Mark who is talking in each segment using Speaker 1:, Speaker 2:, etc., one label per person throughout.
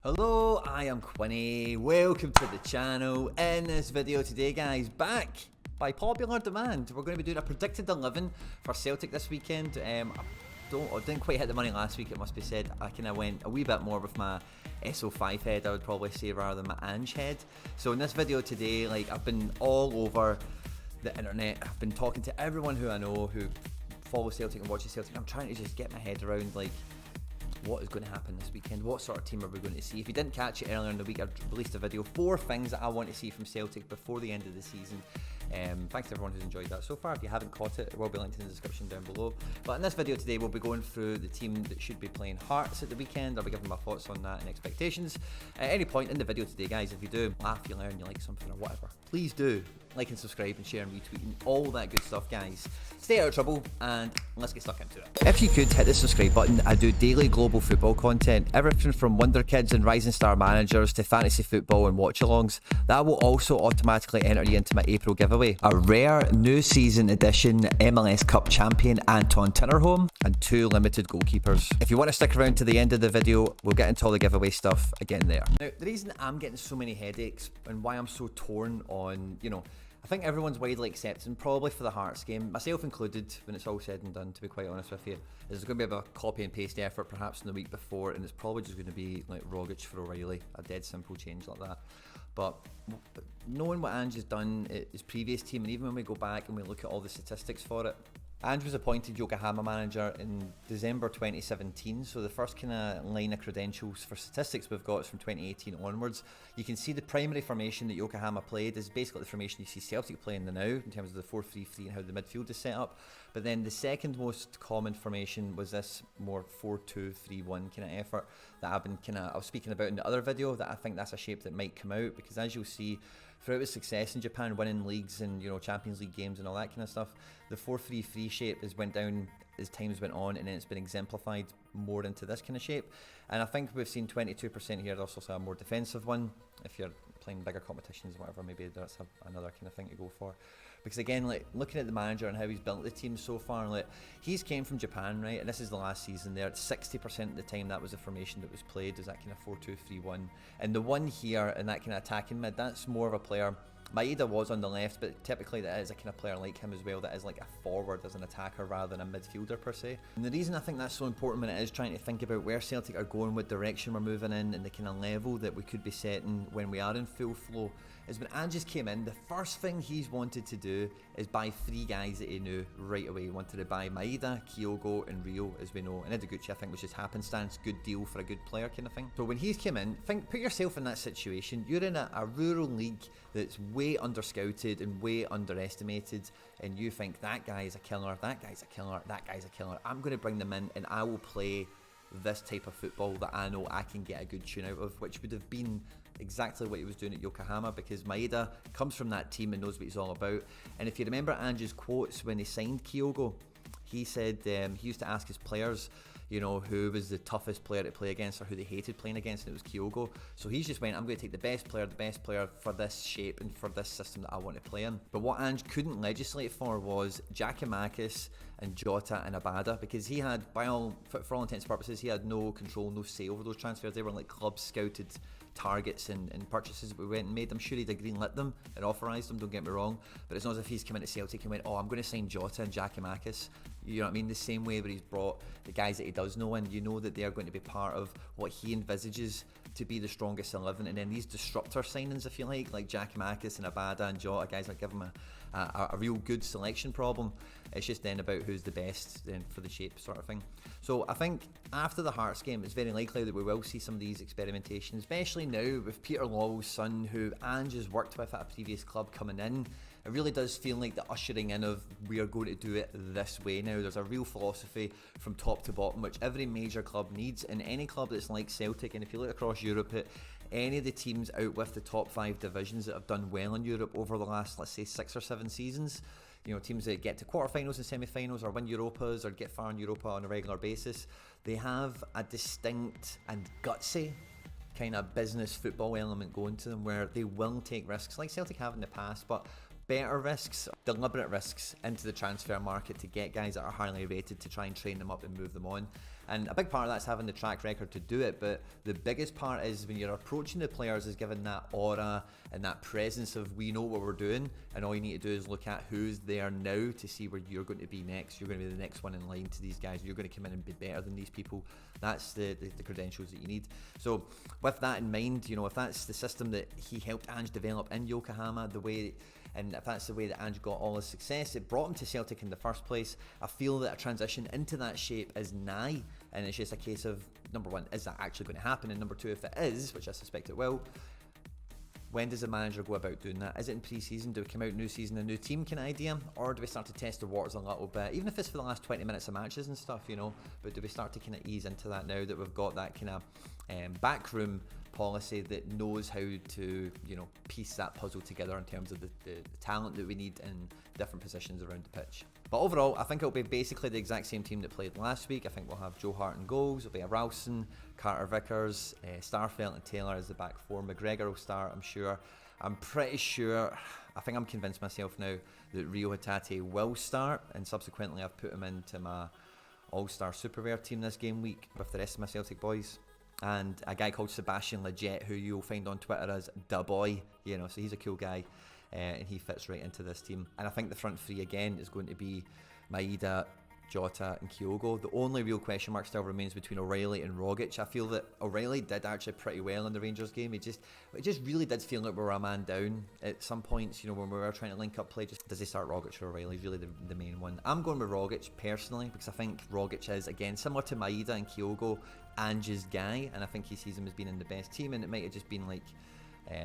Speaker 1: Hello, I am Quinny. Welcome to the channel. In this video today, guys, back by popular demand, we're going to be doing a predicted 11 for Celtic this weekend. I didn't quite hit the money last week, it must be said. I kind of went a wee bit more with my SO5 head, I would probably say, rather than my Ange head. So in this video today, I've been all over the internet. I've been talking to everyone who I know who follows Celtic and watches Celtic. I'm trying to just get my head around what is going to happen this weekend, what sort of team are we going to see. If you didn't catch it earlier in the week, I released a video, 4 things that I want to see from Celtic before the end of the season. Thanks to everyone who's enjoyed that so far. If you haven't caught it, it will be linked in the description down below. But in this video today, we'll be going through the team that should be playing Hearts at the weekend. I'll be giving my thoughts on that and expectations. At any point in the video today, guys, if you do laugh, you learn, you like something or whatever, please do like and subscribe and share and retweet and all that good stuff, guys. Stay out of trouble and let's get stuck into it. If you could hit the subscribe button, I do daily global football content, everything from Wonder Kids and Rising Star Managers to fantasy football and watch-alongs. That will also automatically enter you into my April giveaway. A rare new season edition MLS Cup champion Anton Tinnerholm and 2 limited goalkeepers. If you want to stick around to the end of the video, we'll get into all the giveaway stuff again there. Now, the reason I'm getting so many headaches and why I'm so torn on, I think everyone's widely accepting, probably for the Hearts game, myself included, when it's all said and done, to be quite honest with you, is going to be a copy and paste effort perhaps in the week before, and it's probably just going to be like Rogic for O'Reilly, a dead simple change like that. But knowing what Ange has done at his previous team, and even when we go back and we look at all the statistics for it, Ange was appointed Yokohama manager in December 2017, so the first kind of line of credentials for statistics we've got is from 2018 onwards. You can see the primary formation that Yokohama played is basically the formation you see Celtic playing now in terms of the 4-3-3 and how the midfield is set up. But then the second most common formation was this more 4-2-3-1 kind of effort that I was speaking about in the other video, that I think that's a shape that might come out, because as you'll see, throughout his success in Japan, winning leagues and Champions League games and all that kind of stuff, the 4-3-3 shape has went down as times went on, and then it's been exemplified more into this kind of shape. And I think we've seen 22% here. There's also a more defensive one. If you're playing bigger competitions or whatever, maybe that's another kind of thing to go for. Because again, looking at the manager and how he's built the team so far, he's came from Japan, right? And this is the last season there. 60% of the time that was the formation that was played, is that kind of 4-2-3-1. And the one here in that kind of attacking mid, that's more of a player. Maeda was on the left, but typically that is a kind of player like him as well, that is like a forward as an attacker rather than a midfielder per se. And the reason I think that's so important when it is trying to think about where Celtic are going, what direction we're moving in, and the kind of level that we could be setting when we are in full flow, is when Ange came in, the first thing he's wanted to do is buy 3 guys that he knew right away. He wanted to buy Maeda, Kyogo and Rio, as we know, and Ideguchi I think was just happenstance, good deal for a good player kind of thing. So when he's came in, put yourself in that situation. You're in a rural league that's way under-scouted and way underestimated, and you think that guy is a killer, that guy's a killer, that guy's a killer. I'm going to bring them in and I will play this type of football that I know I can get a good tune out of, which would have been exactly what he was doing at Yokohama, because Maeda comes from that team and knows what he's all about. And if you remember Ange's quotes when he signed Kyogo, he said he used to ask his players, who was the toughest player to play against or who they hated playing against, and it was Kyogo. So he's just went, I'm going to take the best player for this shape and for this system that I want to play in. But what Ange couldn't legislate for was Giakoumakis and Jota and Abada, because he had, for all intents and purposes, he had no control, no say over those transfers. They were like club scouted targets and purchases that we went and made. I'm sure he'd have greenlit them and authorised them, don't get me wrong, but it's not as if he's come into Celtic and went, I'm going to sign Jota and Giakoumakis. You know what I mean? The same way where he's brought the guys that he does know in, that they are going to be part of what he envisages to be the strongest 11, and then these disruptor signings, if you like Giakoumakis and Abada and Jota, guys that give him a real good selection problem. It's just then about who's the best then for the shape sort of thing. So I think after the Hearts game, it's very likely that we will see some of these experimentations, especially now with Peter Lawwell's son, who Ange has worked with at a previous club, coming in. It really does feel like the ushering in of, we are going to do it this way now. There's a real philosophy from top to bottom, which every major club needs, and any club that's like Celtic. And if you look across Europe at any of the teams out with the top 5 divisions that have done well in Europe over the last, let's say, 6 or 7 seasons, teams that get to quarterfinals and semi-finals or win Europas or get far in Europa on a regular basis, they have a distinct and gutsy kind of business football element going to them, where they will take risks like Celtic have in the past, but better risks, deliberate risks into the transfer market to get guys that are highly rated to try and train them up and move them on. And a big part of that's having the track record to do it, but the biggest part is when you're approaching the players is giving that aura and that presence of we know what we're doing, and all you need to do is look at who's there now to see where you're going to be next. You're going to be the next one in line to these guys. You're going to come in and be better than these people. That's the credentials that you need. So with that in mind, you know, if that's the system that he helped Ange develop in Yokohama, the way, and if that's the way that Ange got all his success, it brought him to Celtic in the first place. I feel that a transition into that shape is nigh, and it's just a case of, number one, is that actually going to happen? And number two, if it is, which I suspect it will, when does the manager go about doing that? Is it in pre-season? Do we come out new season, a new team kind of idea? Or do we start to test the waters a little bit? Even if it's for the last 20 minutes of matches and stuff, you know, but do we start to kind of ease into that now that we've got that kind of backroom policy that knows how to, you know, piece that puzzle together in terms of the talent that we need in different positions around the pitch. But overall, I think it'll be basically the exact same team that played last week. I think we'll have Joe Hart in goals, it'll be a Ralston, Carter Vickers, Starfelt and Taylor as the back four. McGregor will start, I'm sure. I'm pretty sure, I think I'm convinced myself now that Rio Hatate will start, and subsequently I've put him into my All-Star Super Rare team this game week with the rest of my Celtic boys. And a guy called Sebastian Leggett, who you'll find on Twitter as Da Boy, you know, so he's a cool guy, and he fits right into this team. And I think the front three again is going to be Maeda, Jota and Kyogo. The only real question mark still remains between O'Reilly and Rogic. I feel that O'Reilly did actually pretty well in the Rangers game. It just really did feel like we were a man down at some points, you know, when we were trying to link up play. Just does he start Rogic or O'Reilly is really the main one. I'm going with Rogic personally because I think Rogic is, again, similar to Maeda and Kyogo, Ange's guy, and I think he sees him as being in the best team, and it might have just been like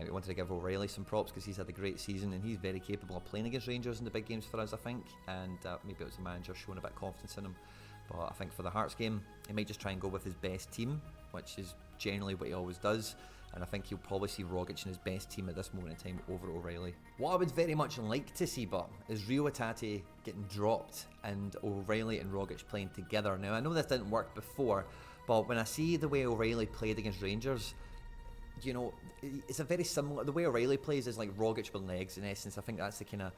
Speaker 1: we wanted to give O'Reilly some props because he's had a great season and he's very capable of playing against Rangers in the big games for us, I think, and maybe it was the manager showing a bit of confidence in him. But I think for the Hearts game, he might just try and go with his best team, which is generally what he always does, and I think he'll probably see Rogic in his best team at this moment in time over O'Reilly. What I would very much like to see, but, is Rio Hatate getting dropped and O'Reilly and Rogic playing together. Now, I know this didn't work before, but when I see the way O'Reilly played against Rangers, you know, it's a very similar, the way O'Reilly plays is like Rogic with legs in essence. I think that's the kind of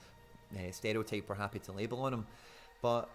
Speaker 1: stereotype we're happy to label on him. But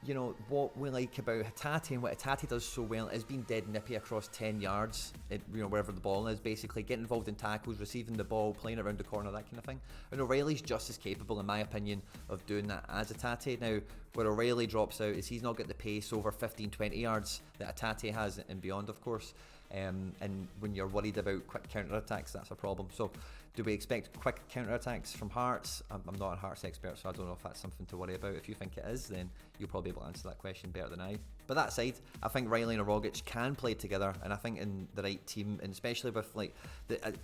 Speaker 1: you know, what we like about Hatate and what Hatate does so well is being dead nippy across 10 yards, you know, wherever the ball is, basically getting involved in tackles, receiving the ball, playing around the corner, that kind of thing. And O'Reilly's just as capable, in my opinion, of doing that as Hatate. Now, where O'Reilly drops out is he's not got the pace over 15-20 yards that Hatate has and beyond, of course. And when you're worried about quick counter-attacks, that's a problem. So do we expect quick counter-attacks from Hearts? I'm not a Hearts expert, so I don't know if that's something to worry about. If you think it is, then you'll probably be able to answer that question better than I. But that aside, I think Riley and Rogic can play together, and I think in the right team, and especially with, like,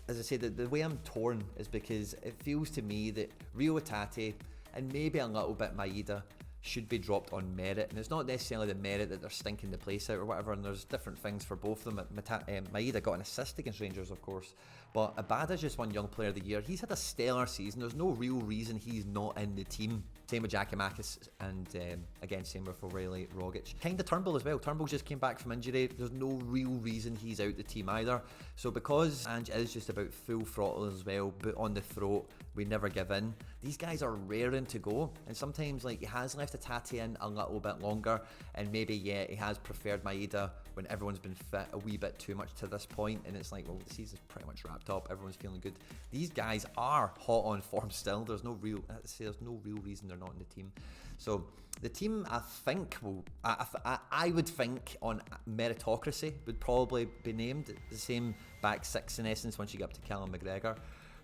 Speaker 1: as I say, the way I'm torn is because it feels to me that Rio Hatate and maybe a little bit Maeda should be dropped on merit, and it's not necessarily the merit that they're stinking the place out or whatever, and there's different things for both of them. Maeda got an assist against Rangers, of course, but Abada's just won Young Player of the Year. He's had a stellar season. There's no real reason he's not in the team. Same with Giakoumakis, and again, same with O'Reilly, Rogic. Kind of Turnbull as well. Turnbull just came back from injury. There's no real reason he's out the team either. So because Ange is just about full throttle as well, boot on the throat, we never give in, these guys are raring to go, and sometimes, like, he has left Hatate in a little bit longer, and maybe, yeah, he has preferred Maeda when everyone's been fit a wee bit too much to this point, and it's like, well, the season's pretty much wrapped up, everyone's feeling good. These guys are hot on form still. There's no real reason they're not in the team. So the team, I think, I would think on meritocracy would probably be named the same back six in essence once you get up to Callum McGregor.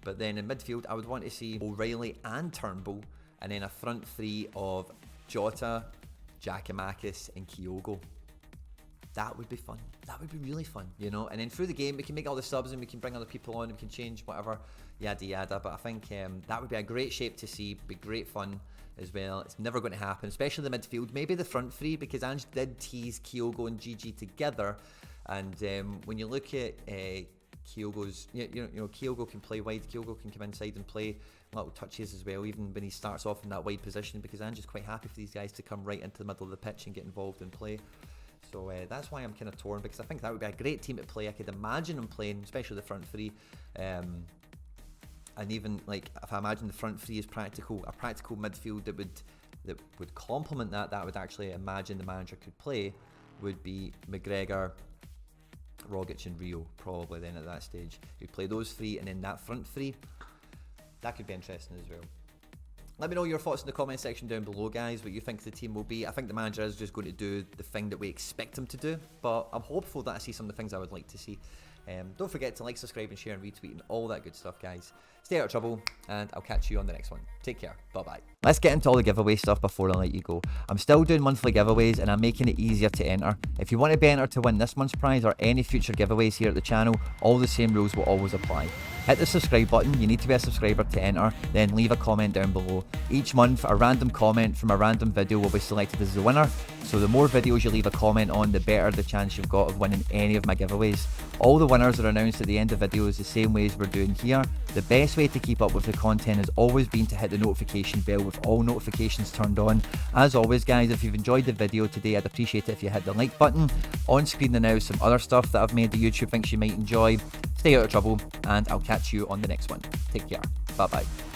Speaker 1: But then in midfield, I would want to see O'Reilly and Turnbull, and then a front three of Jota, Giakoumakis and Kyogo. That would be fun. That would be really fun, you know. And then through the game, we can make all the subs and we can bring other people on and we can change whatever, yada yada. But I think that would be a great shape to see, be great fun as well. It's never going to happen, especially the midfield. Maybe the front three, because Ange did tease Kyogo and GG together. And when you look at Kyogo's, you know, Kyogo can play wide, Kyogo can come inside and play little touches as well, even when he starts off in that wide position, because Ange is quite happy for these guys to come right into the middle of the pitch and get involved and play. So that's why I'm kind of torn, because I think that would be a great team to play. I could imagine them playing, especially the front three, and even, like, if I imagine the front three is a practical midfield that would complement that, I would actually imagine the manager could play would be McGregor, Rogic and Rio, probably then at that stage. You play those three, and then that front three, that could be interesting as well. Let me know your thoughts in the comment section down below, guys, what you think the team will be. I think the manager is just going to do the thing that we expect him to do, but I'm hopeful that I see some of the things I would like to see. Don't forget to like, subscribe and share and retweet and all that good stuff, guys. Stay out of trouble, and I'll catch you on the next one. Take care. Bye-bye. Let's get into all the giveaway stuff before I let you go. I'm still doing monthly giveaways, and I'm making it easier to enter. If you want to be entered to win this month's prize or any future giveaways here at the channel, all the same rules will always apply. Hit the subscribe button, you need to be a subscriber to enter, then leave a comment down below. Each month, a random comment from a random video will be selected as the winner, so the more videos you leave a comment on, the better the chance you've got of winning any of my giveaways. All the winners are announced at the end of videos the same way as we're doing here. The best way to keep up with the content has always been to hit the notification bell with all notifications turned on. As always, guys, if you've enjoyed the video today, I'd appreciate it if you hit the like button. On screen now some other stuff that I've made that YouTube thinks you might enjoy. Stay out of trouble, and I'll catch you on the next one. Take care. Bye bye.